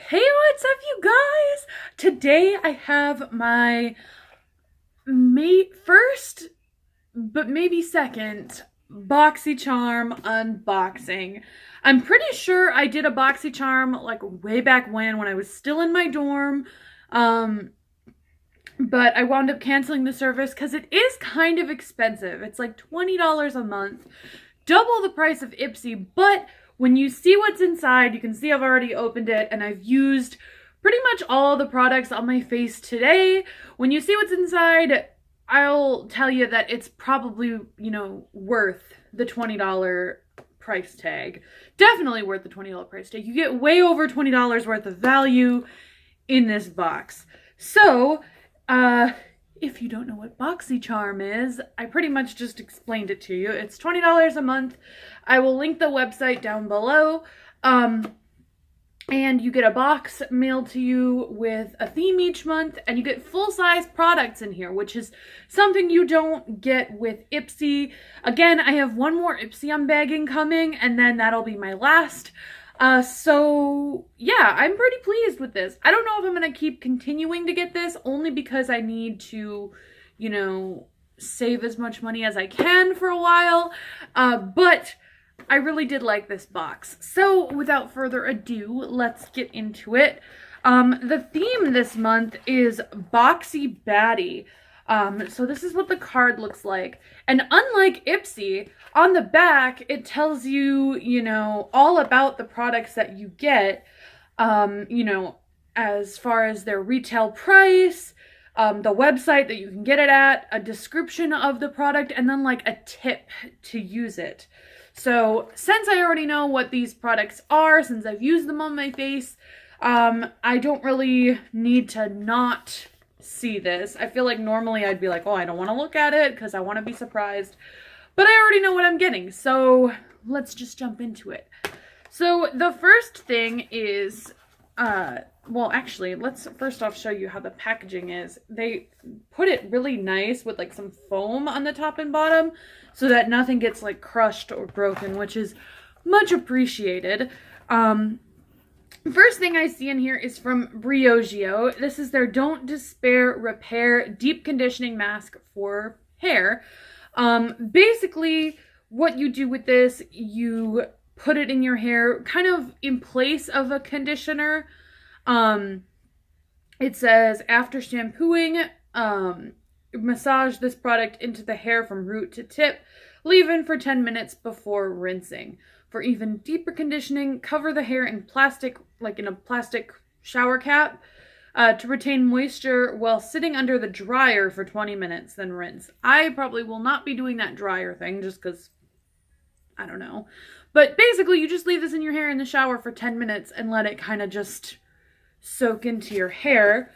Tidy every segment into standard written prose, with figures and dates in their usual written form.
Hey, what's up, you guys? Today I have my first, but maybe second, Boxycharm unboxing. I'm pretty sure I did a Boxycharm like way back when I was still in my dorm. Um, but I wound up canceling the service because it is kind of expensive. It's like $20 a month, double the price of Ipsy, but when you see what's inside, you can see I've already opened it and I've used pretty much all the products on my face today. When you see what's inside, I'll tell you that it's probably, worth the $20 price tag. Definitely worth the $20 price tag. You get way over $20 worth of value in this box. So, if you don't know what Boxycharm is, I pretty much just explained it to you. It's $20 a month. I will link the website down below. And you get a box mailed to you with a theme each month, and you get full-size products in here, which is something you don't get with Ipsy. Again, I have one more Ipsy unbagging coming, and then that'll be my last. So yeah, I'm pretty pleased with this. I don't know if I'm going to keep continuing to get this, only because I need to, save as much money as I can for a while. But I really did like this box. So without further ado, let's get into it. The theme this month is Boxy Baddie. So this is what the card looks like. And unlike Ipsy, on the back, it tells you, all about the products that you get, as far as their retail price, the website that you can get it at, a description of the product, and then like a tip to use it. So since I already know what these products are, since I've used them on my face, I don't really need to not see this. I feel like normally I'd be like, oh, I don't want to look at it because I want to be surprised. But I already know what I'm getting, so let's just jump into it. So the first thing is, well, actually, let's first off show you how the packaging is. They put it really nice with like some foam on the top and bottom so that nothing gets like crushed or broken, which is much appreciated. First thing I see in here is from Bree OG. This is their Don't Despair Repair Deep Conditioning Mask for hair. Basically, what you do with this, you put it in your hair kind of in place of a conditioner. It says, after shampooing, massage this product into the hair from root to tip, leave in for 10 minutes before rinsing. For even deeper conditioning, cover the hair in plastic, like in a plastic shower cap, to retain moisture while sitting under the dryer for 20 minutes, then rinse. I probably will not be doing that dryer thing just because, I don't know. But basically, you just leave this in your hair in the shower for 10 minutes and let it kind of just soak into your hair.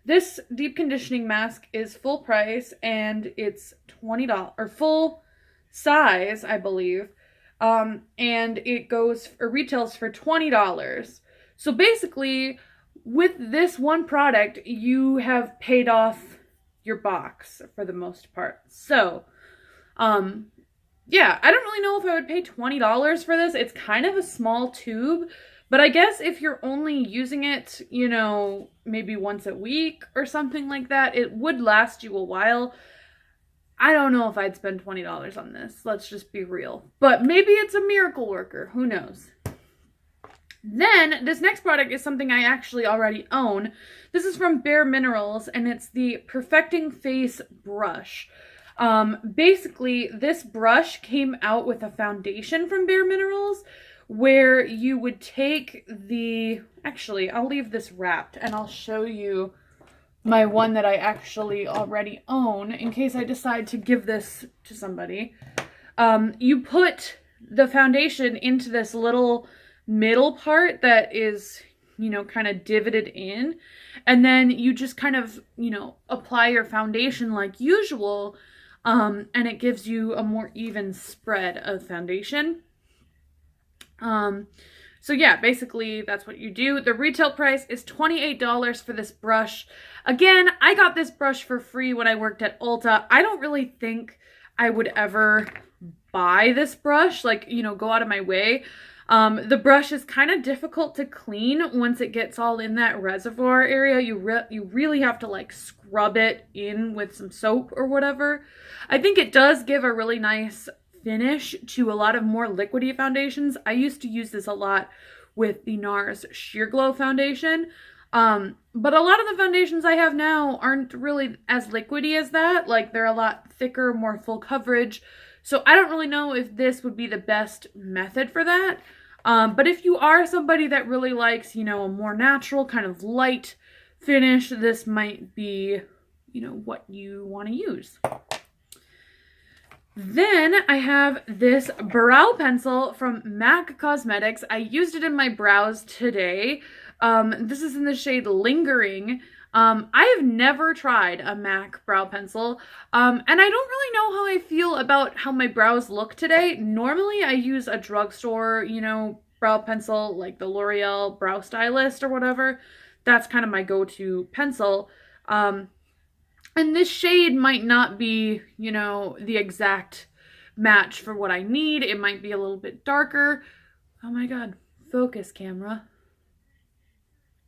This deep conditioning mask is full price and it's $20, or full size, I believe. And it retails for $20. So basically, with this one product, you have paid off your box for the most part. So, yeah, I don't really know if I would pay $20 for this. It's kind of a small tube, but I guess if you're only using it, maybe once a week or something like that, it would last you a while. I don't know if I'd spend $20 on this. Let's just be real. But maybe it's a miracle worker. Who knows? Then, this next product is something I actually already own. This is from BareMinerals, and it's the Perfecting Face Brush. Basically, this brush came out with a foundation from BareMinerals, where you would take actually, I'll leave this wrapped, and I'll show you my one that I actually already own, in case I decide to give this to somebody. You put the foundation into this little middle part that is, kind of divoted in, and then you just kind of, apply your foundation like usual, and it gives you a more even spread of foundation. So yeah, basically that's what you do. The retail price is $28 for this brush. Again, I got this brush for free when I worked at Ulta. I don't really think I would ever buy this brush, like, go out of my way. The brush is kind of difficult to clean once it gets all in that reservoir area. You really have to like scrub it in with some soap or whatever. I think it does give a really nice finish to a lot of more liquidy foundations. I used to use this a lot with the NARS Sheer Glow foundation. But a lot of the foundations I have now aren't really as liquidy as that. Like, they're a lot thicker, more full coverage. So I don't really know if this would be the best method for that. But if you are somebody that really likes, you know, a more natural kind of light finish, this might be, you know, what you want to use. Then I have this brow pencil from MAC Cosmetics. I used it in my brows today. This is in the shade Lingering. I have never tried a MAC brow pencil, and I don't really know how I feel about how my brows look today. Normally I use a drugstore, you know, brow pencil, like the L'Oreal Brow Stylist or whatever. That's kind of my go-to pencil. And this shade might not be, you know, the exact match for what I need. It might be a little bit darker. Oh my God, focus camera.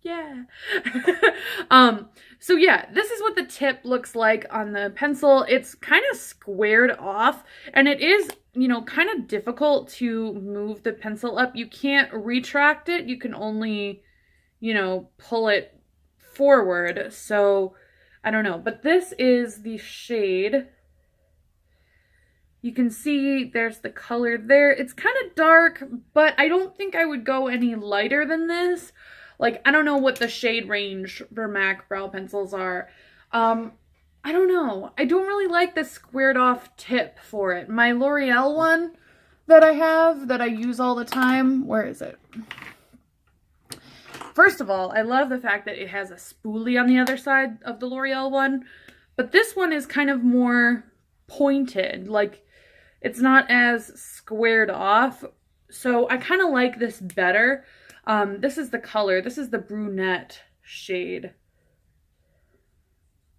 Yeah. So yeah, this is what the tip looks like on the pencil. It's kind of squared off, and it is, you know, kind of difficult to move the pencil up. You can't retract it. You can only, you know, pull it forward. So I don't know, but this is the shade. You can see there's the color there. It's kind of dark, but I don't think I would go any lighter than this. Like, I don't know what the shade range for MAC brow pencils are. I don't know. I don't really like the squared off tip for it. My L'Oreal one that I have, that I use all the time, where is it? First of all, I love the fact that it has a spoolie on the other side of the L'Oreal one, but this one is kind of more pointed. Like, it's not as squared off, so I kind of like this better. This is the color. This is the brunette shade.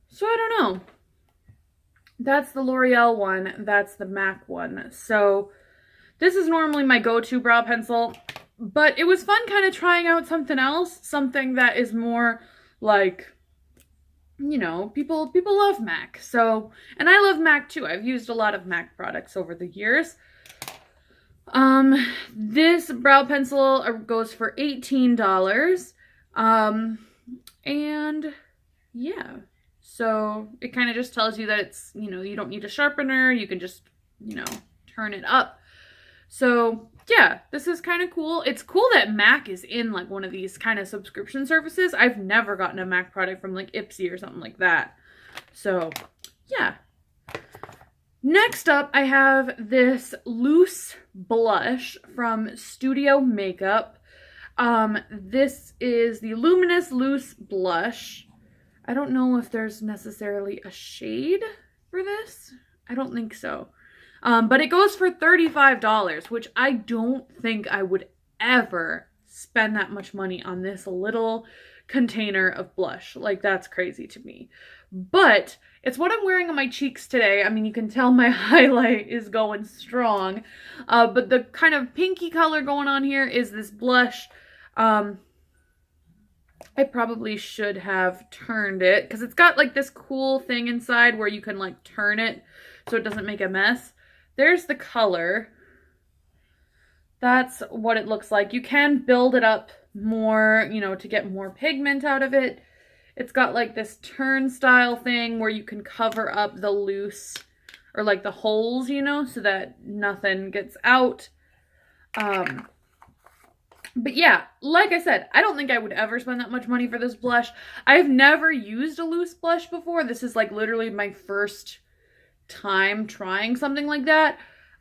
So I don't know. That's the L'Oreal one. That's the MAC one. So this is normally my go-to brow pencil, but it was fun kind of trying out something else, something that is more like, you know, people love MAC. So, and I love MAC too. I've used a lot of MAC products over the years. This brow pencil goes for $18. And yeah, so it kind of just tells you that it's, you know, you don't need a sharpener. You can just, you know, turn it up. So yeah, this is kind of cool. It's cool that MAC is in like one of these kind of subscription services. I've never gotten a MAC product from like Ipsy or something like that. So yeah. Next up, I have this loose blush from Studio Makeup. This is the Luminous Loose Blush. I don't know if there's necessarily a shade for this. I don't think so. But it goes for $35, which I don't think I would ever spend that much money on this little container of blush. Like, that's crazy to me. But it's what I'm wearing on my cheeks today. I mean, you can tell my highlight is going strong. But the kind of pinky color going on here is this blush. I probably should have turned it because it's got like this cool thing inside where you can like turn it so it doesn't make a mess. There's the color. That's what it looks like. You can build it up more, you know, to get more pigment out of it. It's got like this turnstile thing where you can cover up the loose or like the holes, you know, so that nothing gets out. But yeah, like I said, I don't think I would ever spend that much money for this blush. I've never used a loose blush before. This is like literally my first time trying something like that.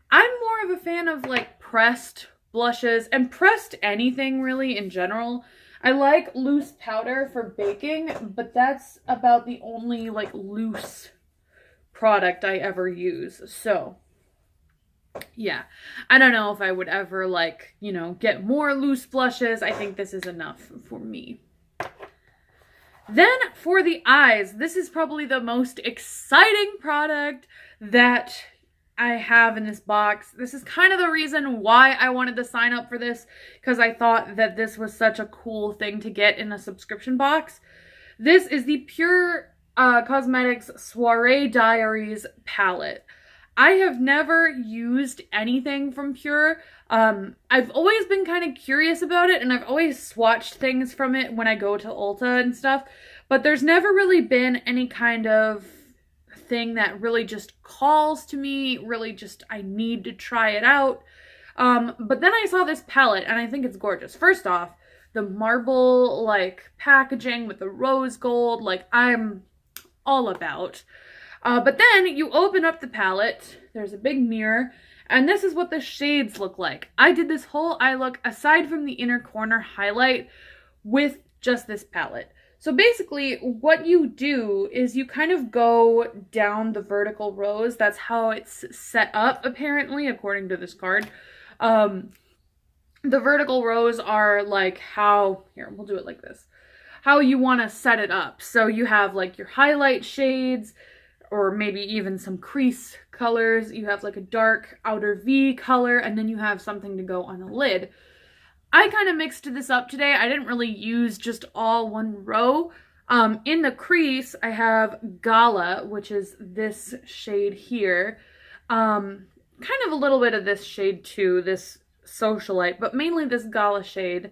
I'm more of a fan of like pressed blushes and pressed anything really in general. I like loose powder for baking, but that's about the only like loose product I ever use. So yeah, I don't know if I would ever like, you know, get more loose blushes. I think this is enough for me. Then for the eyes, this is probably the most exciting product that I have in this box. This is kind of the reason why I wanted to sign up for this, because I thought that this was such a cool thing to get in a subscription box. This is the Pure Cosmetics Soiree Diaries palette. I have never used anything from Pure. I've always been kind of curious about it, and I've always swatched things from it when I go to Ulta and stuff, but there's never really been any kind of thing that really just calls to me, really just I need to try it out. But then I saw this palette and I think it's gorgeous. First off, the marble like packaging with the rose gold, like I'm all about. But then you open up the palette, there's a big mirror, and this is what the shades look like. I did this whole eye look aside from the inner corner highlight with just this palette. So basically what you do is you kind of go down the vertical rows. That's how it's set up, apparently, according to this card. The vertical rows are like how, here, we'll do it like this, how you want to set it up. So you have like your highlight shades, or maybe even some crease colors. You have like a dark outer V color, and then you have something to go on the lid. I kind of mixed this up today. I didn't really use just all one row. In the crease, I have Gala, which is this shade here. Kind of a little bit of this shade too, this Socialite, but mainly this Gala shade.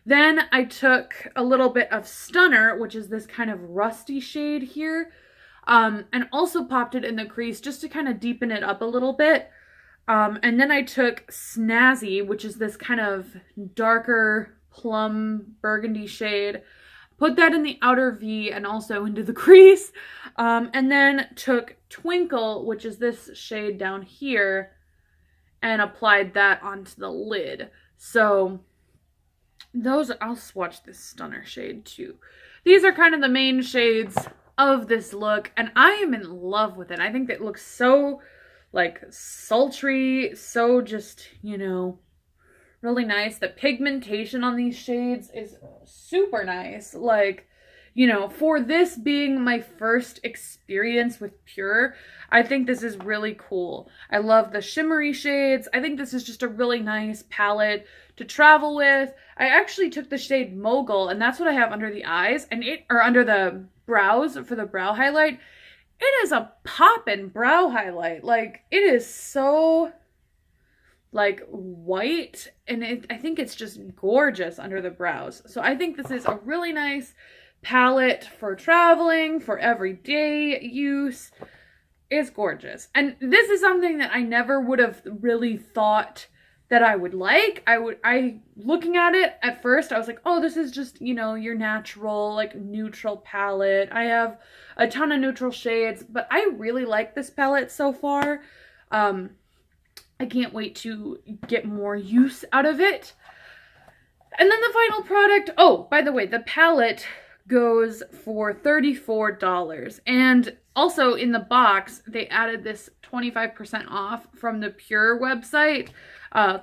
Then I took a little bit of Stunner, which is this kind of rusty shade here, and also popped it in the crease just to kind of deepen it up a little bit. And then I took Snazzy, which is this kind of darker plum burgundy shade, put that in the outer V and also into the crease, and then took Twinkle, which is this shade down here, and applied that onto the lid. So those, I'll swatch this Stunner shade too. These are kind of the main shades of this look, and I am in love with it. I think it looks so like sultry, so just, you know, really nice. The pigmentation on these shades is super nice. Like, you know, for this being my first experience with Pure, I think this is really cool. I love the shimmery shades. I think this is just a really nice palette to travel with. I actually took the shade Mogul, and that's what I have under the eyes, and or under the brows for the brow highlight. It is a poppin' brow highlight. Like, it is so, like, white, and I think it's just gorgeous under the brows. So I think this is a really nice palette for traveling, for everyday use. It's gorgeous. And this is something that I never would have really thought that I would like. Looking at it at first, I was like, oh, this is just, you know, your natural, like, neutral palette. I have a ton of neutral shades, but I really like this palette so far. I can't wait to get more use out of it. And then the final product, oh, by the way, the palette goes for $34. And also in the box, they added this 25% off from the Pure website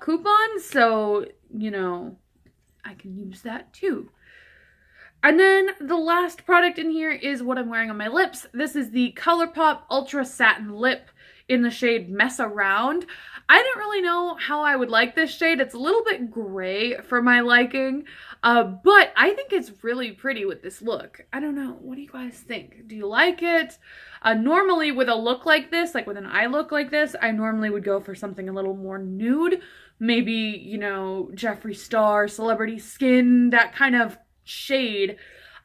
coupon. So, you know, I can use that too. And then the last product in here is what I'm wearing on my lips. This is the Colourpop Ultra Satin Lip in the shade Mess Around. I didn't really know how I would like this shade. It's a little bit gray for my liking, but I think it's really pretty with this look. I don't know. What do you guys think? Do you like it? Normally with a look like this, like with an eye look like this, I normally would go for something a little more nude. Maybe, you know, Jeffree Star, Celebrity Skin, that kind of shade.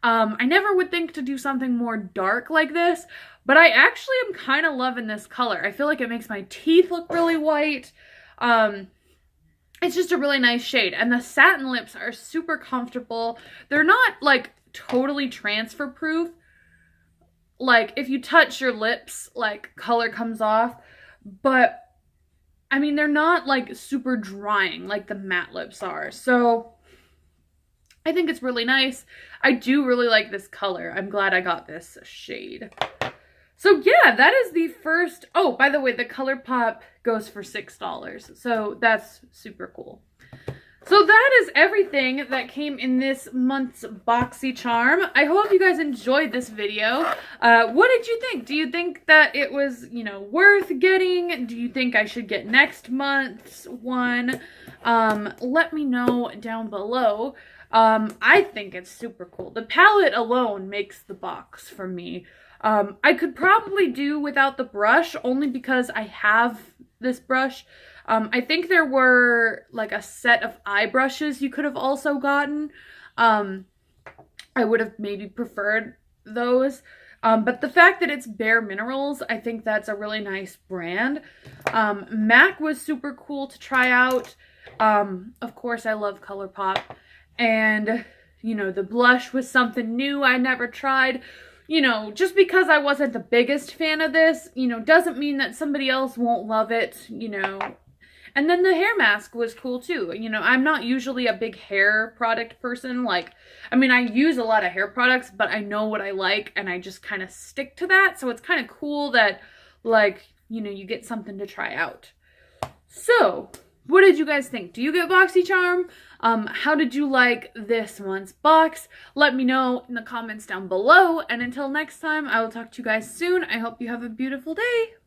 I never would think to do something more dark like this, but I actually am kind of loving this color. I feel like it makes my teeth look really white. It's just a really nice shade, and the satin lips are super comfortable. They're not like totally transfer proof. Like if you touch your lips, like color comes off, but I mean, they're not like super drying like the matte lips are. So I think it's really nice. I do really like this color. I'm glad I got this shade. So yeah, that is the first. Oh, by the way, the Colourpop goes for $6. So that's super cool. So that is everything that came in this month's Boxycharm. I hope you guys enjoyed this video. What did you think? Do you think that it was, you know, worth getting? Do you think I should get next month's one? Let me know down below. I think it's super cool. The palette alone makes the box for me. I could probably do without the brush only because I have this brush. I think there were like a set of eye brushes you could have also gotten. I would have maybe preferred those. But the fact that it's BareMinerals, I think that's a really nice brand. MAC was super cool to try out. Of course, I love Colourpop. And, you know, the blush was something new I never tried. You know, just because I wasn't the biggest fan of this, you know, doesn't mean that somebody else won't love it, you know. And then the hair mask was cool too. You know, I'm not usually a big hair product person. Like, I mean, I use a lot of hair products, but I know what I like and I just kind of stick to that. So it's kind of cool that, like, you know, you get something to try out. So, what did you guys think? Do you get Boxycharm? How did you like this month's box? Let me know in the comments down below. And until next time, I will talk to you guys soon. I hope you have a beautiful day.